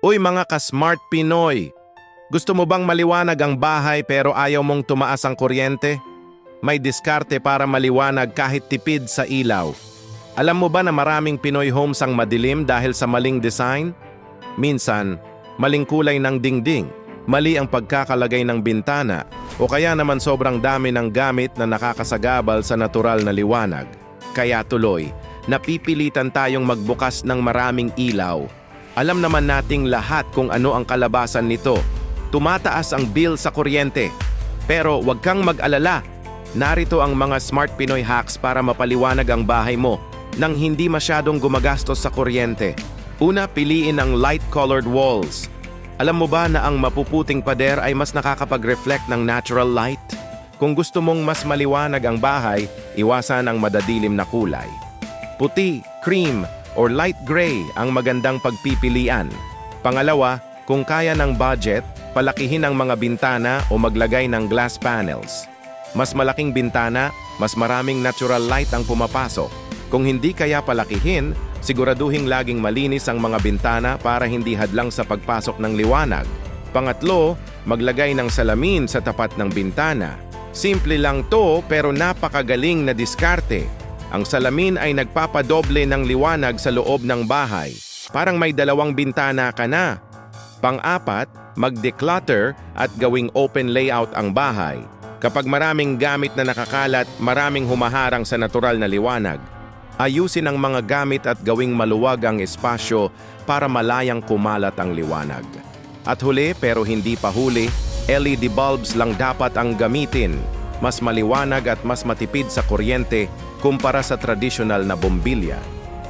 Uy mga ka-smart Pinoy! Gusto mo bang maliwanag ang bahay pero ayaw mong tumaas ang kuryente? May diskarte para maliwanag kahit tipid sa ilaw. Alam mo ba na maraming Pinoy homes ang madilim dahil sa maling design? Minsan, maling kulay ng dingding, mali ang pagkakalagay ng bintana, o kaya naman sobrang dami ng gamit na nakakasagabal sa natural na liwanag. Kaya tuloy, napipilitan tayong magbukas ng maraming ilaw. Alam naman nating lahat kung ano ang kalabasan nito. Tumataas ang bill sa kuryente. Pero huwag kang mag-alala. Narito ang mga Smart Pinoy hacks para mapaliwanag ang bahay mo nang hindi masyadong gumagastos sa kuryente. Una, piliin ang light-colored walls. Alam mo ba na ang mapuputing pader ay mas nakakapag-reflect ng natural light? Kung gusto mong mas maliwanag ang bahay, iwasan ang madadilim na kulay. Puti, cream, or light gray ang magandang pagpipilian. Pangalawa, kung kaya ng budget, palakihin ang mga bintana o maglagay ng glass panels. Mas malaking bintana, mas maraming natural light ang pumapasok. Kung hindi kaya palakihin, siguraduhing laging malinis ang mga bintana para hindi hadlang sa pagpasok ng liwanag. Pangatlo, maglagay ng salamin sa tapat ng bintana. Simple lang to pero napakagaling na diskarte. Ang salamin ay nagpapadoble ng liwanag sa loob ng bahay. Parang may dalawang bintana ka na. Pang-apat, mag-declutter at gawing open layout ang bahay. Kapag maraming gamit na nakakalat, maraming humaharang sa natural na liwanag. Ayusin ang mga gamit at gawing maluwag ang espasyo para malayang kumalat ang liwanag. At huli pero hindi pa huli, LED bulbs lang dapat ang gamitin. Mas maliwanag at mas matipid sa kuryente kumpara sa tradisyonal na bombilya.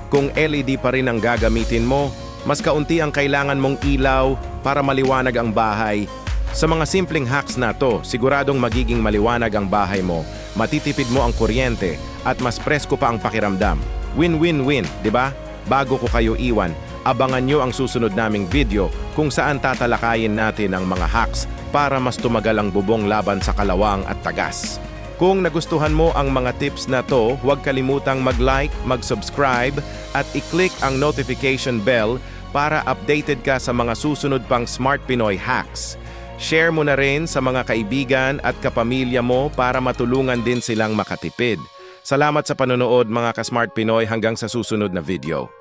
Kung LED pa rin ang gagamitin mo, mas kaunti ang kailangan mong ilaw para maliwanag ang bahay. Sa mga simpleng hacks na to, siguradong magiging maliwanag ang bahay mo, matitipid mo ang kuryente, at mas presko pa ang pakiramdam. Win-win-win, di ba? Bago ko kayo iwan, abangan nyo ang susunod naming video kung saan tatalakayin natin ang mga hacks para mas tumagal ang bubong laban sa kalawang at tagas. Kung nagustuhan mo ang mga tips na to, huwag kalimutang mag-like, mag-subscribe at i-click ang notification bell para updated ka sa mga susunod pang Smart Pinoy hacks. Share mo na rin sa mga kaibigan at kapamilya mo para matulungan din silang makatipid. Salamat sa panonood mga ka-Smart Pinoy, hanggang sa susunod na video.